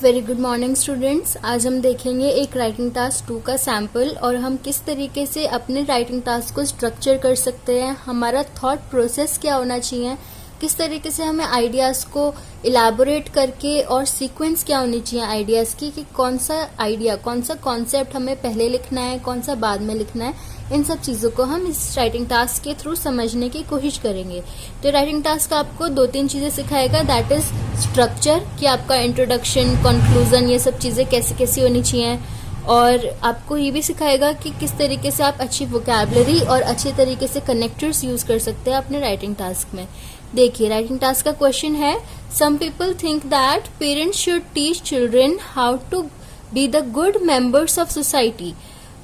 Very good morning students. आज हम देखेंगे एक राइटिंग टास्क 2 का सैम्पल और हम किस तरीके से अपने राइटिंग टास्क को स्ट्रक्चर कर सकते हैं, हमारा थॉट प्रोसेस क्या होना चाहिए, किस तरीके से हमें आइडियाज़ को इलाबोरेट करके और सीक्वेंस क्या होनी चाहिए आइडियाज़ की कि कौन सा आइडिया, कौन सा कॉन्सेप्ट हमें पहले लिखना है, कौन सा बाद में लिखना है। इन सब चीज़ों को हम इस राइटिंग टास्क के थ्रू समझने की कोशिश करेंगे। तो राइटिंग टास्क आपको 2-3 चीज़ें सिखाएगा, दैट इज स्ट्रक्चर कि आपका इंट्रोडक्शन, कंक्लूजन, ये सब चीज़ें कैसी कैसी होनी चाहिए, और आपको ये भी सिखाएगा कि किस तरीके से आप अच्छी वोकैबुलरी और अच्छे तरीके से कनेक्टर्स यूज कर सकते हैं अपने राइटिंग टास्क में। देखिए, राइटिंग टास्क का क्वेश्चन है, some people think that parents should teach children how to be the good members of society.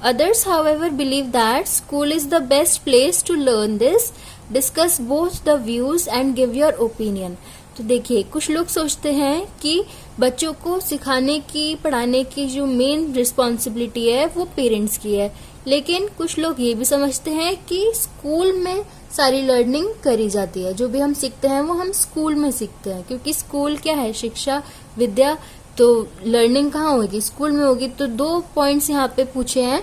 Others, however, believe that school is the best place to learn this. Discuss both the views and give your opinion. तो देखिए, कुछ लोग सोचते हैं कि बच्चों को सिखाने की, पढ़ाने की जो मेन रिस्पॉन्सिबिलिटी है वो पेरेंट्स की है, लेकिन कुछ लोग ये भी समझते हैं कि स्कूल में सारी लर्निंग करी जाती है, जो भी हम सीखते हैं वो हम स्कूल में सीखते हैं, क्योंकि स्कूल क्या है, शिक्षा, विद्या, तो लर्निंग कहाँ होगी, स्कूल में होगी। तो 2 पॉइंट्स यहाँ पे पूछे हैं,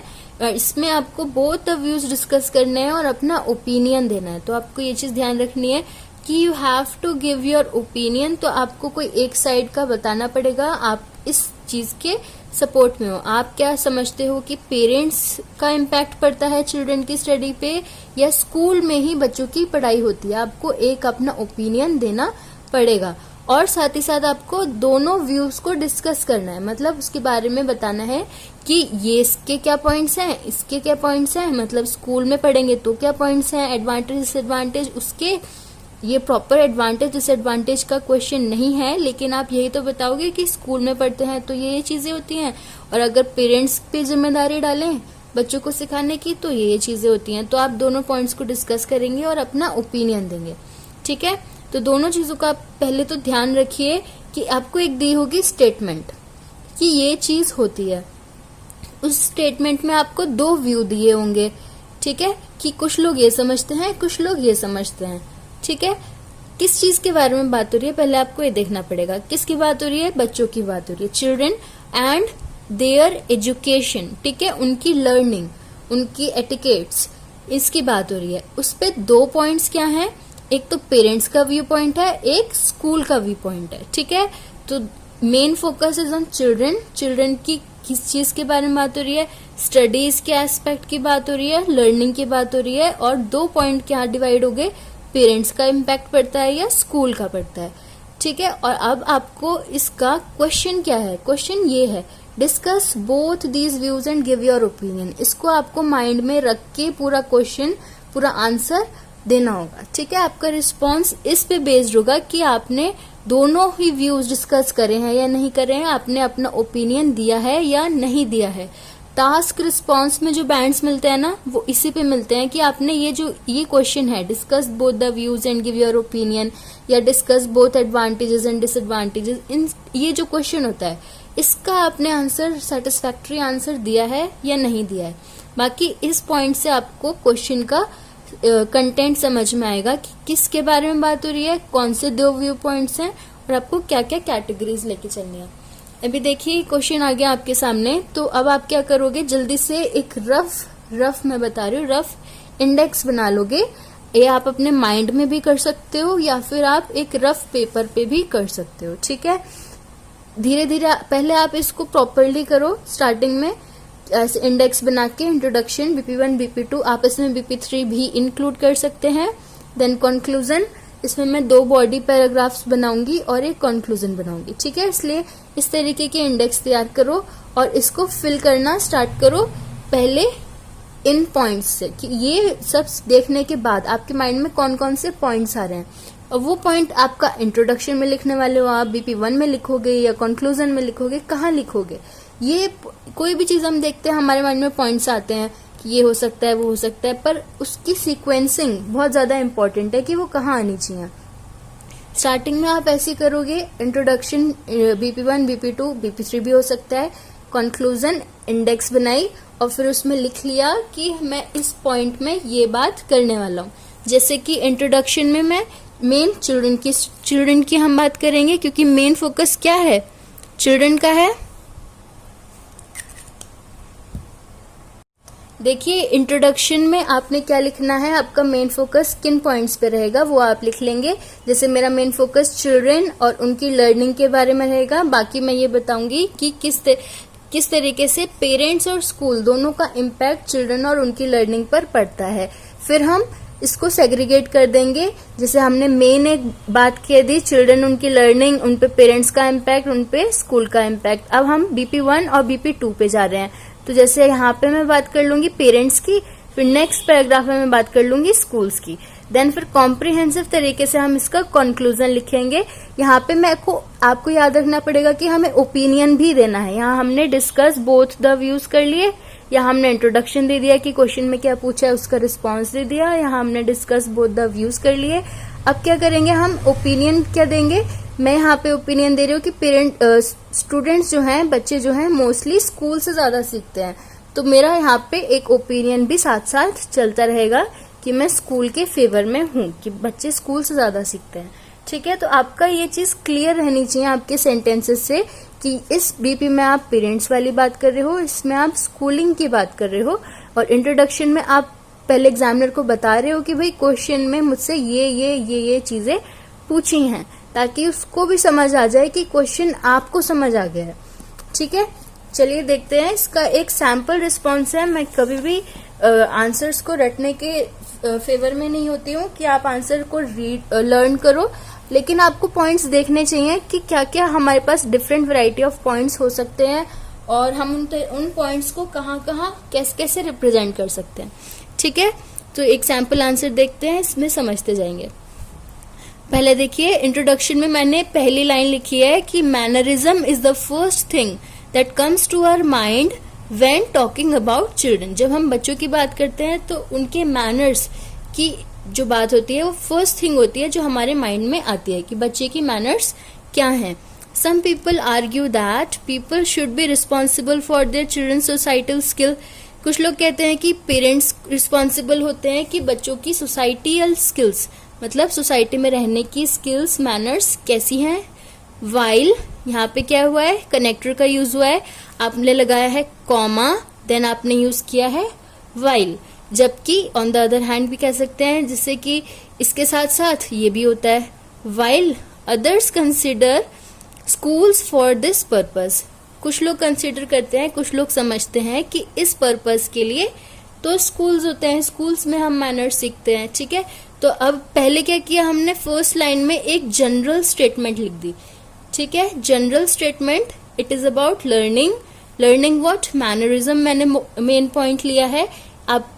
इसमें आपको बोथ द व्यूज डिस्कस करने हैं और अपना ओपिनियन देना है। तो आपको ये चीज ध्यान रखनी है कि you have to give your opinion. तो आपको कोई एक साइड का बताना पड़ेगा, आप इस चीज के सपोर्ट में हो। आप क्या समझते हो कि पेरेंट्स का इम्पैक्ट पड़ता है चिल्ड्रन की स्टडी पे, या स्कूल में ही बच्चों की पढ़ाई होती है? आपको एक अपना ओपिनियन देना पड़ेगा, और साथ ही साथ आपको दोनों व्यूज को डिस्कस करना है, मतलब उसके बारे में बताना है कि ये इसके क्या पॉइंट्स हैं, इसके क्या पॉइंट्स हैं, मतलब स्कूल में पढ़ेंगे तो क्या पॉइंट्स हैं, एडवांटेज डिसएडवांटेज उसके। ये प्रॉपर एडवांटेज डिसएडवांटेज का क्वेश्चन नहीं है, लेकिन आप यही तो बताओगे कि स्कूल में पढ़ते हैं तो ये चीजें होती हैं, और अगर पेरेंट्स पे जिम्मेदारी डालें बच्चों को सिखाने की तो ये चीजें होती हैं। तो आप दोनों पॉइंट्स को डिस्कस करेंगे और अपना ओपिनियन देंगे, ठीक है। तो दोनों चीजों का आप पहले तो ध्यान रखिए कि आपको एक दी होगी स्टेटमेंट कि ये चीज होती है, उस स्टेटमेंट में आपको 2 व्यू दिए होंगे, ठीक है, कि कुछ लोग ये समझते हैं, कुछ लोग ये समझते हैं, ठीक है। किस चीज के बारे में बात हो रही है पहले आपको ये देखना पड़ेगा। किसकी बात हो रही है? बच्चों की बात हो रही है, चिल्ड्रन एंड देयर एजुकेशन, ठीक है, उनकी लर्निंग, उनकी एटिकेट्स, इसकी बात हो रही है। उस पे 2 पॉइंट्स क्या हैं, एक तो पेरेंट्स का व्यू पॉइंट है, एक स्कूल का व्यू पॉइंट है, ठीक है। तो main focus is on children, children की किस चीज के बारे में बात हो रही है, स्टडीज के एस्पेक्ट की बात हो रही है, लर्निंग की बात हो रही है, और 2 पॉइंट क्या डिवाइड हो गए, पेरेंट्स का इम्पैक्ट पड़ता है या स्कूल का पड़ता है, ठीक है। और अब आपको इसका क्वेश्चन क्या है, क्वेश्चन ये है, discuss both these views and give your opinion. इसको आपको माइंड में रख के पूरा क्वेश्चन, पूरा आंसर देना होगा, ठीक है। आपका रिस्पॉन्स इस पे बेस्ड होगा कि आपने दोनों ही व्यूज डिस्कस करे हैं या नहीं करे हैं, आपने अपना ओपिनियन दिया है या नहीं दिया है। टास्क रिस्पॉन्स में जो बैंड्स मिलते हैं ना, वो इसी पे मिलते हैं कि आपने ये क्वेश्चन है, discuss both the views and give your opinion, या discuss both advantages and disadvantages, इन ये जो क्वेश्चन होता है इसका आपने आंसर, सेटिस्फैक्टरी आंसर दिया है या नहीं दिया है। बाकी इस पॉइंट से आपको क्वेश्चन का कंटेंट समझ में आएगा कि किसके बारे में बात हो रही है, कौन से 2 व्यू पॉइंट्स हैं, और आपको क्या क्या कैटेगरीज लेके चलनी है। अभी देखिए, क्वेश्चन आ गया आपके सामने। तो अब आप क्या करोगे, जल्दी से एक रफ मैं बता रही हूँ, रफ इंडेक्स बना लोगे। ये आप अपने माइंड में भी कर सकते हो या फिर आप एक रफ पेपर पे भी कर सकते हो, ठीक है। धीरे धीरे पहले आप इसको प्रॉपरली करो, स्टार्टिंग में ऐसे इंडेक्स बना के, इंट्रोडक्शन, BP1, BP2, आप इसमें BP3 भी इंक्लूड कर सकते हैं। देन कंक्लूजन, इसमें मैं 2 बॉडी पैराग्राफ्स बनाऊंगी और एक कंक्लूजन बनाऊंगी, ठीक है। इसलिए इस तरीके के इंडेक्स तैयार करो और इसको फिल करना स्टार्ट करो पहले इन पॉइंट्स से, कि ये सब देखने के बाद आपके माइंड में कौन कौन से पॉइंट्स आ रहे हैं, और वो पॉइंट आपका इंट्रोडक्शन में लिखने वाले हो, आप BP1 में लिखोगे या कंक्लूजन में लिखोगे, कहाँ लिखोगे। ये कोई भी चीज हम देखते हैं, हमारे माइंड में पॉइंट्स आते हैं कि ये हो सकता है, वो हो सकता है, पर उसकी सीक्वेंसिंग बहुत ज्यादा इंपॉर्टेंट है कि वो कहाँ आनी चाहिए। स्टार्टिंग में आप ऐसे करोगे, इंट्रोडक्शन BP1, BP2, BP3 भी हो सकता है, कंक्लूजन, इंडेक्स बनाई और फिर उसमें लिख लिया कि मैं इस पॉइंट में ये बात करने वाला हूँ। जैसे कि इंट्रोडक्शन में मैं मेन चिल्ड्रन की हम बात करेंगे, क्योंकि मेन फोकस क्या है, चिल्ड्रन का है। देखिए इंट्रोडक्शन में आपने क्या लिखना है, आपका मेन फोकस किन पॉइंट्स पे रहेगा वो आप लिख लेंगे। जैसे मेरा मेन फोकस चिल्ड्रन और उनकी लर्निंग के बारे में रहेगा। बाकी मैं ये बताऊंगी कि किस तरीके से पेरेंट्स और स्कूल दोनों का इम्पैक्ट चिल्ड्रन और उनकी लर्निंग पर पड़ता है। फिर हम इसको सेग्रीगेट कर देंगे। जैसे हमने मेन एक बात कह दी, चिल्ड्रन उनकी लर्निंग, उन पे पेरेंट्स का इम्पैक्ट, उन पे स्कूल का इम्पैक्ट। अब हम BP1 और BP2 पे जा रहे हैं। तो जैसे यहाँ पे मैं बात कर लूंगी पेरेंट्स की, फिर नेक्स्ट पैराग्राफ में मैं बात कर लूंगी स्कूल्स की, देन फिर कॉम्प्रिहेंसिव तरीके से हम इसका कंक्लूजन लिखेंगे। यहाँ पे आपको याद रखना पड़ेगा कि हमें ओपिनियन भी देना है। यहाँ हमने डिस्कस बोथ द व्यूज कर लिए, यहाँ हमने इंट्रोडक्शन दे दिया कि क्वेश्चन में क्या पूछा है उसका रिस्पॉन्स दे दिया, यहाँ हमने डिस्कस बोथ द व्यूज कर लिए। अब क्या करेंगे, हम ओपिनियन क्या देंगे। मैं यहाँ पे ओपिनियन दे रही हूँ कि स्टूडेंट्स जो हैं, बच्चे जो हैं मोस्टली स्कूल से ज्यादा सीखते हैं। तो मेरा यहाँ पे एक ओपिनियन भी साथ साथ चलता रहेगा कि मैं स्कूल के फेवर में हूँ, कि बच्चे स्कूल से ज्यादा सीखते हैं। ठीक है, तो आपका ये चीज क्लियर रहनी चाहिए आपके सेंटेंसेस से कि इस BP में आप पेरेंट्स वाली बात कर रहे हो, इसमें आप स्कूलिंग की बात कर रहे हो, और इंट्रोडक्शन में आप पहले एग्जामिनर को बता रहे हो कि भाई क्वेश्चन में मुझसे ये चीजें पूछी हैं, ताकि उसको भी समझ आ जाए कि क्वेश्चन आपको समझ आ गया है। ठीक है, चलिए देखते हैं। इसका एक सैंपल रिस्पॉन्स है। मैं कभी भी आंसर्स को रटने के फेवर में नहीं होती हूँ कि आप आंसर को लर्न करो, लेकिन आपको पॉइंट्स देखने चाहिए कि क्या क्या हमारे पास डिफरेंट वैरायटी ऑफ पॉइंट्स हो सकते हैं, और हम उन पॉइंट्स को कहाँ कैसे कैसे रिप्रेजेंट कर सकते हैं। ठीक है, तो एक सैंपल आंसर देखते हैं, इसमें समझते जाएंगे। पहले देखिए, इंट्रोडक्शन में मैंने पहली लाइन लिखी है कि mannerism is the first thing that comes to our mind when talking about children. जब हम बच्चों की बात करते हैं तो उनके मैनर्स की जो बात होती है वो फर्स्ट थिंग होती है जो हमारे माइंड में आती है कि बच्चे की मैनर्स क्या हैं। Some people argue that people should be responsible for their children societal skill. कुछ लोग कहते हैं कि पेरेंट्स रिस्पॉन्सिबल होते हैं कि बच्चों की सोसाइटियल स्किल्स, मतलब सोसाइटी में रहने की स्किल्स, मैनर्स कैसी हैं। वाइल, यहाँ पे क्या हुआ है, कनेक्टर का यूज हुआ है, आपने लगाया है कॉमा, देन आपने यूज किया है वाइल। जबकि ऑन द अदर हैंड भी कह सकते हैं, जिससे कि इसके साथ साथ ये भी होता है while others consider schools for this purpose. कुछ लोग कंसिडर करते हैं, कुछ लोग समझते हैं कि इस पर्पस के लिए तो स्कूल्स होते हैं, स्कूल्स में हम मैनर्स सीखते हैं। ठीक है, तो अब पहले क्या किया हमने, फर्स्ट लाइन में एक जनरल स्टेटमेंट लिख दी। ठीक है, general statement, it is about learning what, mannerism मैंने मेन पॉइंट लिया है। आप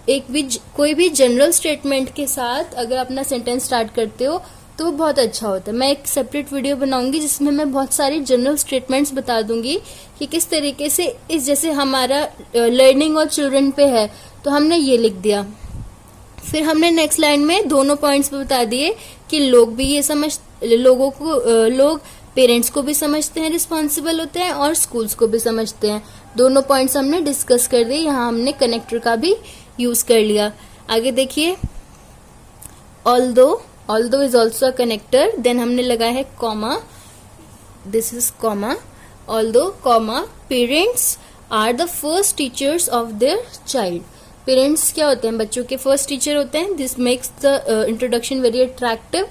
कोई भी जनरल स्टेटमेंट के साथ अगर अपना सेंटेंस स्टार्ट करते हो तो बहुत अच्छा होता है। मैं एक सेपरेट वीडियो बनाऊंगी जिसमें मैं बहुत सारी जनरल स्टेटमेंट्स बता दूंगी कि किस तरीके से इस, जैसे हमारा लर्निंग और चिल्ड्रन पे है तो हमने ये लिख दिया। फिर हमने नेक्स्ट लाइन में दोनों पॉइंट्स पे बता दिए कि लोग पेरेंट्स को भी समझते हैं, रिस्पॉन्सिबल होते हैं, और स्कूल्स को भी समझते हैं। दोनों पॉइंट्स हमने डिस्कस कर दिए। यहाँ हमने कनेक्टर का भी यूज कर लिया। आगे देखिए, although is also a connector, then हमने लगाया है comma, this is comma, although comma, parents are the first teachers of their child. Parents क्या होते हैं, बच्चों के फर्स्ट टीचर होते हैं। This makes the introduction very attractive.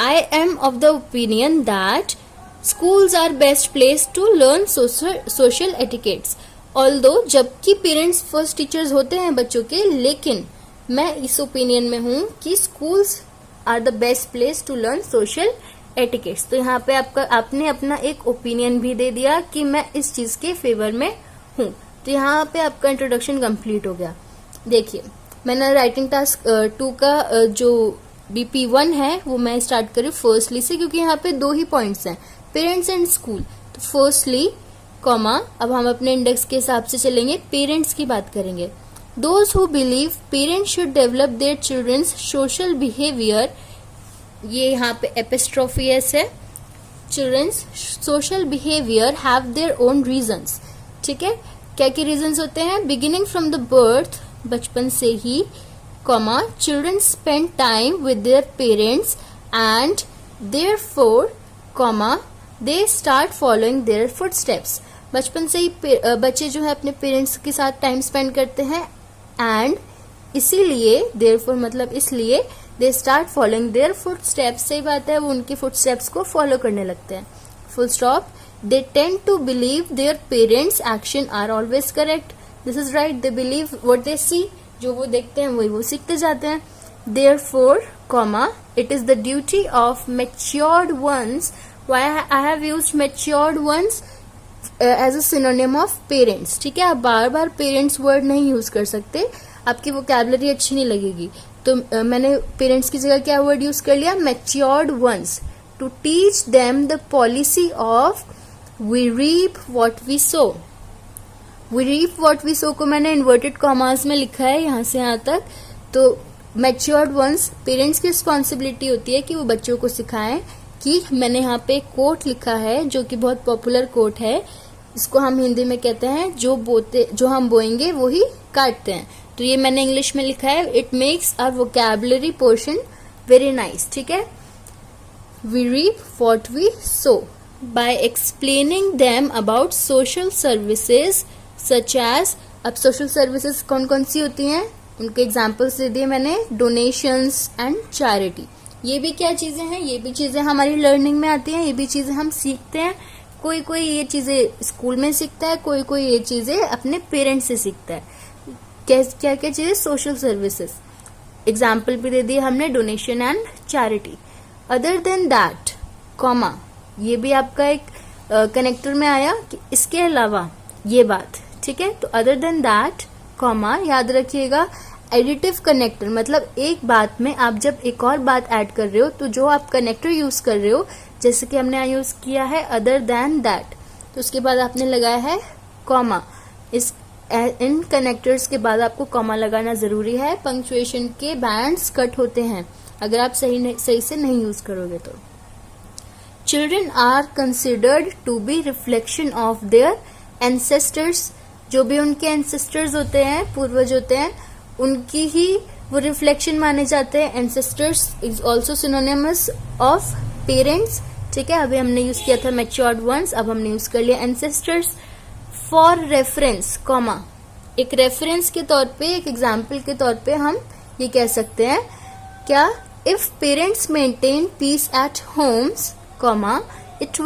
I am of the opinion that schools are best place to learn social etiquettes. Although जबकि parents first teachers होते हैं बच्चों के, लेकिन मैं इस ओपिनियन में हूँ कि schools are the best place to learn social etiquettes. तो यहाँ पे आपने अपना एक ओपिनियन भी दे दिया कि मैं इस चीज के फेवर में हूँ। तो यहाँ पे आपका इंट्रोडक्शन कंप्लीट हो गया। देखिए, मैंने राइटिंग टास्क 2 का जो BP1 है वो मैं स्टार्ट करूँ फर्स्टली से, क्योंकि यहाँ पे 2 ही पॉइंट्स हैं, पेरेंट्स एंड स्कूल। तो फर्स्टली कॉमा, अब हम अपने इंडेक्स के हिसाब से चलेंगे, पेरेंट्स की बात करेंगे। Those who believe parents should develop their children's social behaviour, ये यहाँ पे एपिस्ट्रोफी एस है, children's social behaviour have their own reasons. ठीक है, क्या क्या रीजंस होते हैं, बिगिनिंग फ्रॉम द बर्थ, बचपन से ही, comma, children spend time with their parents and therefore, comma, they start following their footsteps. बचपन से ही बच्चे जो है अपने पेरेंट्स के साथ टाइम स्पेंड करते हैं, एंड इसीलिए देयरफॉर मतलब इसलिए they start following their footsteps. सही बात है, वो उनके फुटस्टेप्स को फॉलो करने लगते हैं। Full stop. They tend to believe their parents action are always correct. This is right, they believe what they see, जो वो देखते हैं वही वो सीखते जाते हैं। Therefore, comma, it is the duty of matured ones. Why I have used matured ones as a synonym of parents. ठीक है, आप बार बार पेरेंट्स वर्ड नहीं यूज कर सकते, आपकी वोकैबुलरी अच्छी नहीं लगेगी। तो मैंने पेरेंट्स की जगह क्या वर्ड यूज कर लिया, matured ones, to teach them the policy of we reap what we sow. We reap what we sow को मैंने इन्वर्टेड कॉमास में लिखा है यहाँ से यहाँ तक। तो मैच्योर्ड वंस, पेरेंट्स की रिस्पॉन्सिबिलिटी होती है कि वो बच्चों को सिखाएं कि मैंने यहाँ पे कोट लिखा है जो कि बहुत पॉपुलर कोट है, इसको हम हिंदी में कहते हैं जो हम बोएंगे वो ही काटते हैं। तो ये मैंने इंग्लिश में लिखा है, it makes our vocabulary portion very nice. ठीक है, we reap what we sow by explaining them about social services such as. अब सोशल सर्विसेज कौन कौन सी होती हैं, उनके एग्जाम्पल्स दे दिए मैंने, डोनेशंस एंड चैरिटी। ये भी क्या चीजें हैं, ये भी चीजें हमारी लर्निंग में आती हैं, ये भी चीजें हम सीखते हैं। कोई कोई ये चीजें स्कूल में सीखता है, कोई कोई ये चीजें अपने पेरेंट्स से सीखता है। क्या क्या चीजें, सोशल सर्विसेज, एग्जाम्पल भी दे दिए हमने, donation and charity. Other than that, comma, ये भी आपका एक कनेक्टर में आया कि इसके अलावा ये बात। ठीक है, तो अदर देन दैट, कॉमा, याद रखिएगा एडिटिव कनेक्टर मतलब एक बात में आप जब एक और बात ऐड कर रहे हो तो जो आप कनेक्टर यूज कर रहे हो, जैसे कि हमने यूज किया है अदर देन दैट, तो उसके बाद आपने लगाया है कॉमा। इन कनेक्टर्स के बाद आपको कॉमा लगाना जरूरी है, पंक्चुएशन के बैंड्स कट होते हैं अगर आप सही से नहीं यूज करोगे तो। Children are considered to be reflection of their ancestors. जो भी उनके एंसेस्टर्स होते हैं, पूर्वज होते हैं, उनकी ही वो रिफ्लेक्शन माने जाते हैं। Ancestors is also synonymous of parents. ठीक है, अभी हमने यूज किया था मैच्योर्ड वंस, अब हमने यूज कर लिया एंसेस्टर्स। फॉर रेफरेंस, कॉमा, एक रेफरेंस के तौर पे, एक एग्जाम्पल के तौर पे हम ये कह सकते हैं क्या, if parents maintain piece eight Holmes, comma, it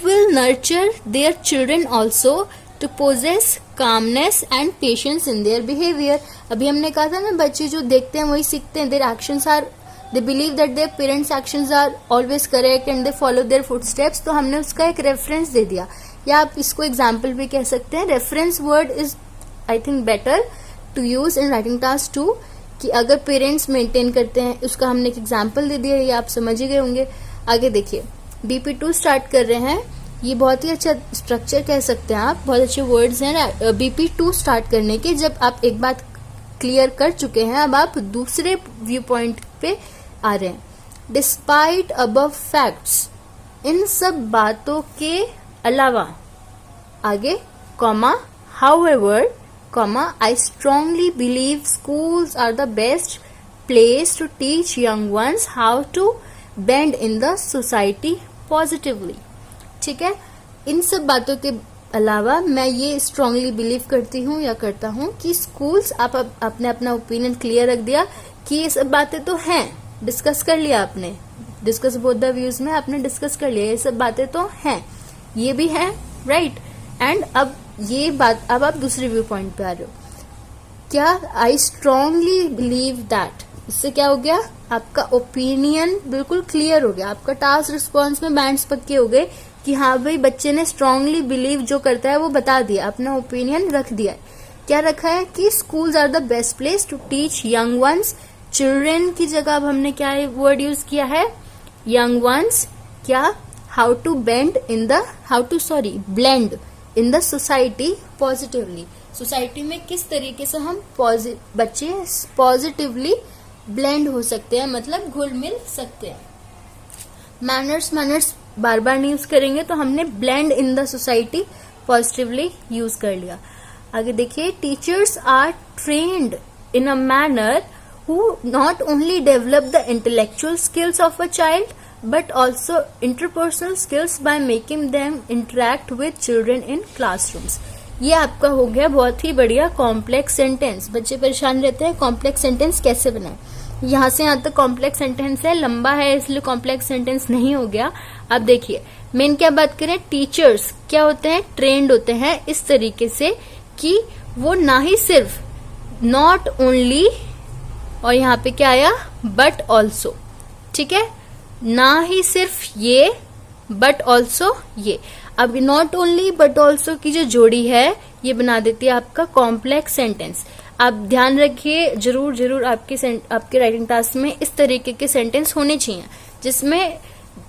will nurture their children also to possess calmness and patience in their behavior। अभी हमने कहा था ना, बच्चे जो देखते हैं वही सीखते हैं। their actions are, they believe that their parents actions are always correct and they follow their footsteps। तो हमने उसका एक रेफरेंस दे दिया, या आप इसको एग्जाम्पल भी कह सकते हैं। Reference word is I think better to use in writing task 2, कि अगर पेरेंट्स मेंटेन करते हैं, उसका हमने एक एग्जाम्पल दे दिया, ये आप समझ ही गए होंगे। आगे देखिए, BP2 स्टार्ट कर रहे हैं, ये बहुत ही अच्छा स्ट्रक्चर कह सकते हैं आप, बहुत अच्छे वर्ड्स हैं BP2 स्टार्ट करने के। जब आप एक बात क्लियर कर चुके हैं, अब आप दूसरे व्यू पॉइंट पे आ रहे हैं। डिस्पाइट अबव फैक्ट्स, इन सब बातों के अलावा, आगे comma, however, comma, I strongly believe schools are the best place to teach young ones how to bend in the society positively. ठीक है, इन सब बातों के अलावा मैं ये स्ट्रांगली बिलीव करती हूँ या करता हूँ कि स्कूल्स, आप आपने अपना ओपिनियन क्लियर रख दिया कि ये सब बातें तो हैं, डिस्कस कर लिया आपने, डिस्कस बोथ द व्यूज में आपने डिस्कस कर लिया, ये सब बातें तो हैं, ये भी है, राइट। एंड अब ये बात, अब आप दूसरे व्यू पॉइंट पे आ रहे हो, क्या, आई स्ट्रांगली बिलीव दैट, इससे क्या हो गया, आपका ओपिनियन बिल्कुल क्लियर हो गया, आपका टास्क रिस्पॉन्स में बैंड्स पक्के हो गए कि हाँ भाई बच्चे ने स्ट्रांगली बिलीव जो करता है वो बता दिया, अपना ओपिनियन रख दिया। क्या रखा है कि schools are the best place to teach young ones, children की जगह अब हमने क्या वर्ड यूज किया है, यंग वंस, क्या, how to blend in the society positively. Society में किस तरीके से हम बच्चे पॉजिटिवली ब्लेंड हो सकते हैं, मतलब घुल मिल सकते हैं। मैनर्स बार बार नहीं यूज करेंगे, तो हमने blend in the society positively use कर लिया। आगे देखिए, teachers are trained in a manner who not only develop the intellectual skills of a child but also interpersonal skills by making them interact with children in classrooms. ये आपका हो गया बहुत ही बढ़िया कॉम्प्लेक्स सेंटेंस. बच्चे परेशान रहते हैं कॉम्प्लेक्स सेंटेंस कैसे बनाएं. यहाँ से यहाँ तक कॉम्प्लेक्स सेंटेंस है, लंबा है इसलिए कॉम्प्लेक्स सेंटेंस नहीं हो गया. अब देखिए मेन क्या बात करें, टीचर्स क्या होते हैं, ट्रेंड होते हैं इस तरीके से कि वो ना ही सिर्फ नॉट ओनली, और यहाँ पे क्या आया, बट ऑल्सो. ठीक है, ना ही सिर्फ ये बट ऑल्सो ये. अब नॉट ओनली बट ऑल्सो की जो जोड़ी है ये बना देती है आपका कॉम्प्लेक्स सेंटेंस. आप ध्यान रखिए, जरूर जरूर आपके राइटिंग टास्क में इस तरीके के सेंटेंस होने चाहिए जिसमें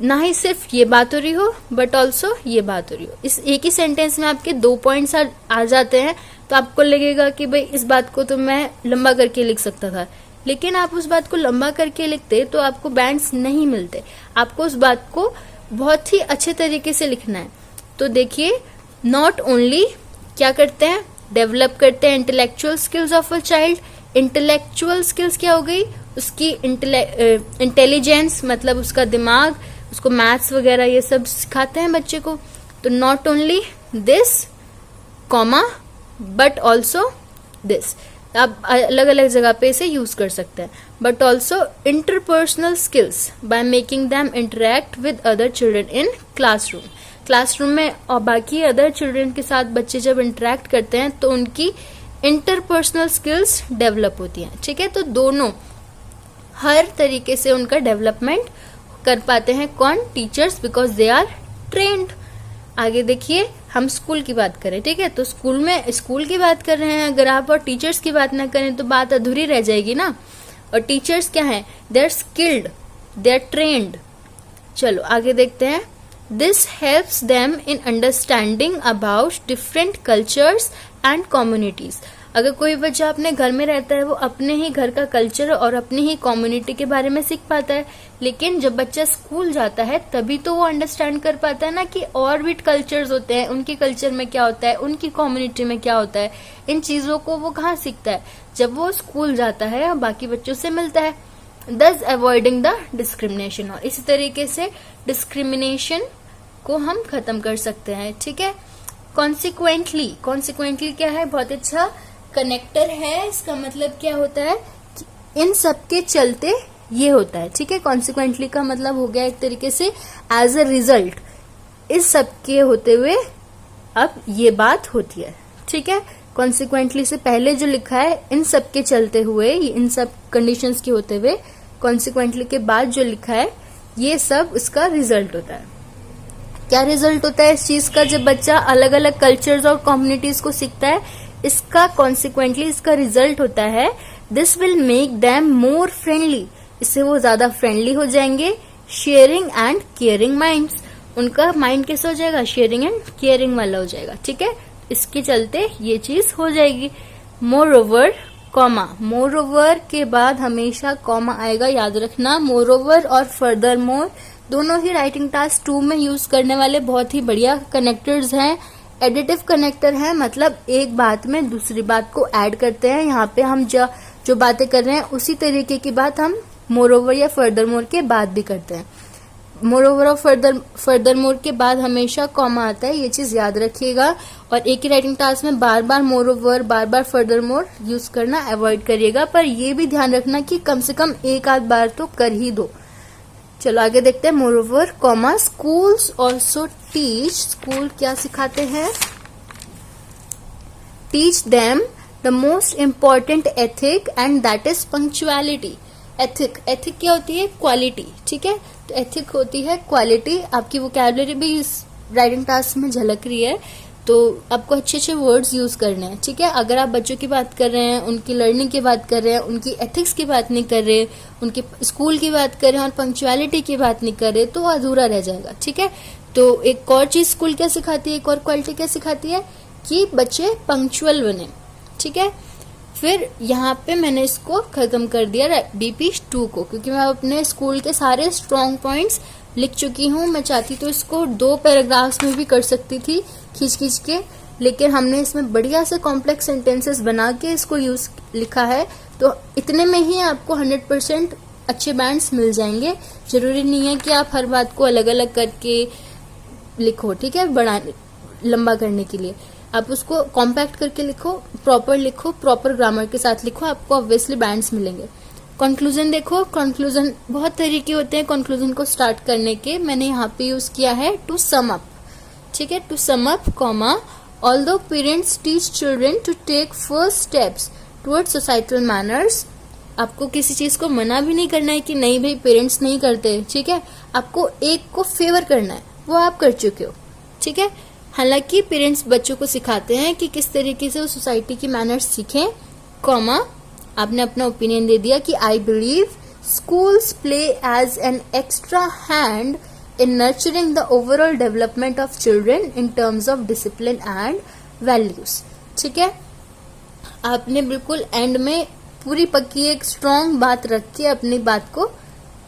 ना ही सिर्फ ये बात हो रही हो बट ऑल्सो ये बात हो रही हो. इस एक ही सेंटेंस में आपके 2 पॉइंट्स आ जाते हैं तो आपको लगेगा कि भाई इस बात को तो मैं लंबा करके लिख सकता था, लेकिन आप उस बात को लंबा करके लिखते तो आपको बैंड्स नहीं मिलते. आपको उस बात को बहुत ही अच्छे तरीके से लिखना है. तो देखिए नॉट ओनली क्या करते हैं, डेवलप करते हैं intellectual skills of a child. Intellectual skills क्या हो गई, उसकी इंटेलिजेंस मतलब उसका दिमाग, उसको मैथ्स वगैरह ये सब सिखाते हैं बच्चे को. तो not only this comma but also this, आप अलग अलग जगह पे इसे यूज कर सकते हैं. But also interpersonal skills by making them interact with other children in classroom. Classroom में और बाकी अदर चिल्ड्रन के साथ बच्चे जब इंटरेक्ट करते हैं तो उनकी इंटरपर्सनल स्किल्स डेवलप होती हैं. ठीक है, तो दोनों हर तरीके से उनका डेवलपमेंट कर पाते हैं. कौन, teachers, because they are trained. आगे देखिए हम स्कूल की बात करें. ठीक है, तो स्कूल की बात कर रहे हैं, अगर आप और टीचर्स की बात ना करें तो बात अधूरी रह जाएगी ना. और टीचर्स क्या है, they are skilled, they are trained. चलो आगे देखते हैं. This helps them in understanding about different cultures and communities. अगर कोई बच्चा अपने घर में रहता है वो अपने ही घर का कल्चर और अपनी ही कम्युनिटी के बारे में सीख पाता है, लेकिन जब बच्चा स्कूल जाता है तभी तो वो अंडरस्टैंड कर पाता है ना कि और भी कल्चर्स होते हैं, उनके कल्चर में क्या होता है, उनकी कम्युनिटी में क्या होता है. इन चीजों को वो कहाँ सीखता है, जब वो स्कूल जाता है और बाकी बच्चों से मिलता है. दस अवॉइडिंग द डिस्क्रिमिनेशन, और इसी तरीके से डिस्क्रिमिनेशन को हम खत्म कर सकते हैं. ठीक है, कॉन्सिक्वेंटली क्या है, बहुत अच्छा कनेक्टर है. इसका मतलब क्या होता है कि इन सब के चलते ये होता है. ठीक है, कॉन्सिक्वेंटली का मतलब हो गया एक तरीके से एज अ रिजल्ट, इस सब के होते हुए अब ये बात होती है. ठीक है, कॉन्सिक्वेंटली से पहले जो लिखा है इन सब के चलते हुए, इन सब कंडीशंस के होते हुए, कॉन्सिक्वेंटली के बाद जो लिखा है ये सब इसका रिजल्ट होता है. क्या रिजल्ट होता है इस चीज का, जब बच्चा अलग अलग कल्चर्स और कम्युनिटीज को सीखता है, इसका कॉन्सिक्वेंटली इसका रिजल्ट होता है this will make them more friendly. इससे वो ज्यादा फ्रेंडली हो जाएंगे. शेयरिंग एंड केयरिंग माइंड्स, उनका माइंड कैसा हो जाएगा, शेयरिंग एंड केयरिंग वाला हो जाएगा. ठीक है, इसके चलते ये चीज हो जाएगी. More over comma, more over के बाद हमेशा कॉमा आएगा, याद रखना. मोर ओवर और फर्दर मोर दोनों ही राइटिंग टास्क 2 में यूज करने वाले बहुत ही बढ़िया कनेक्टर्स हैं. एडिटिव कनेक्टर है, मतलब एक बात में दूसरी बात को ऐड करते हैं. यहाँ पे हम जो बातें कर रहे हैं उसी तरीके की बात हम मोर ओवर या फर्दर मोर के बाद भी करते हैं. मोर ओवर और फर्दर मोर के बाद हमेशा कॉमा आता है, ये चीज याद रखिएगा. और एक ही राइटिंग टास्क में बार बार मोर ओवर बार बार फर्दर मोर यूज करना अवॉइड करिएगा, पर ये भी ध्यान रखना कि कम से कम एक आध बार तो कर ही दो. चलो आगे देखते हैं. More over comma, schools also teach, school क्या सिखाते हैं, teach them the most important ethic and that is punctuality. Ethic क्या होती है, क्वालिटी. ठीक है, तो एथिक होती है क्वालिटी. आपकी वोकैबुलरी भी इस राइटिंग टास्क में झलक रही है, तो आपको अच्छे अच्छे वर्ड्स यूज करने हैं. ठीक है, अगर आप बच्चों की बात कर रहे हैं, उनकी लर्निंग की बात कर रहे हैं, उनकी एथिक्स की बात नहीं कर रहे, उनके स्कूल की बात कर रहे हैं और पंक्चुअलिटी की बात नहीं कर रहे, तो अधूरा रह जाएगा. ठीक है, तो एक और चीज स्कूल क्या सिखाती है, एक और क्वालिटी क्या सिखाती है कि बच्चे पंक्चुअल बने. ठीक है, फिर यहाँ पे मैंने इसको खत्म कर दिया बीपी 2 को, क्योंकि मैं अपने स्कूल के सारे स्ट्रॉन्ग पॉइंट्स लिख चुकी हूँ. मैं चाहती तो इसको 2 पैराग्राफ्स में भी कर सकती थी खींच के, लेकिन हमने इसमें बढ़िया से कॉम्प्लेक्स सेंटेंसेस बना के इसको लिखा है, तो इतने में ही आपको 100% अच्छे बैंड्स मिल जाएंगे। जरूरी नहीं है कि आप हर बात को अलग अलग करके लिखो, ठीक है, बड़ा लंबा करने के लिए आप उसको कॉम्पैक्ट करके लिखो, प्रॉपर ग्रामर के साथ लिखो, आपको ऑब्वियसली बैंड्स मिलेंगे। कंक्लूजन देखो, कंक्लूजन बहुत तरीके होते हैं कंक्लूजन को स्टार्ट करने के। मैंने यहाँ पे यूज किया है टू सम अप, ठीक है, to sum up comma although parents teach children to take first steps towards societal manners. आपको किसी चीज को मना भी नहीं करना है कि नहीं भाई पेरेंट्स नहीं करते, ठीक है, आपको एक को फेवर करना है, वो आप कर चुके हो, ठीक है। हालांकि पेरेंट्स बच्चों को सिखाते हैं कि किस तरीके से वो सोसाइटी की मैनर्स सीखें, कॉमा आपने अपना ओपिनियन दे दिया कि I believe schools play as an extra hand in nurturing the overall development of children in terms of discipline and values, ठीक है। आपने बिल्कुल एंड में पूरी पक्की एक स्ट्रॉन्ग बात रख के अपनी बात को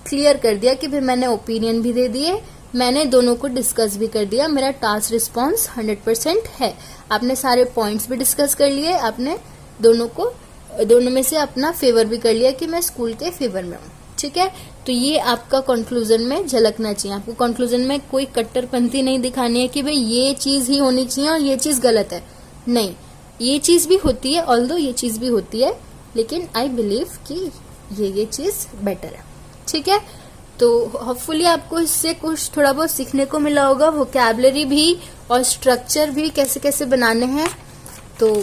क्लियर कर दिया कि भाई मैंने ओपिनियन भी दे दिए, मैंने दोनों को डिस्कस भी कर दिया, मेरा टास्क रिस्पॉन्स 100% है। आपने सारे पॉइंट्स भी डिस्कस कर लिए, आपने दोनों में से अपना फेवर भी कर लिया कि मैं स्कूल के फेवर में हूँ, ठीक है। तो ये आपका कंक्लूजन में झलकना चाहिए। आपको कंक्लूजन में कोई कट्टरपंथी नहीं दिखानी है कि भाई ये चीज ही होनी चाहिए और ये चीज गलत है, नहीं, ये चीज भी होती है, ऑल्दो ये चीज भी होती है, लेकिन आई बिलीव कि ये चीज बेटर है, ठीक है। तो होपफुली आपको इससे कुछ थोड़ा बहुत सीखने को मिला होगा, वोकैबुलरी भी और स्ट्रक्चर भी कैसे कैसे बनाने हैं। तो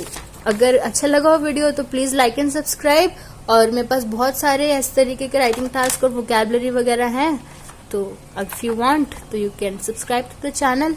अगर अच्छा लगा हो वीडियो तो प्लीज लाइक एंड सब्सक्राइब, और मेरे पास बहुत सारे इस तरीके के राइटिंग टास्क और वोकैबुलरी वगैरह हैं, तो इफ यू वांट तो you can subscribe to the channel.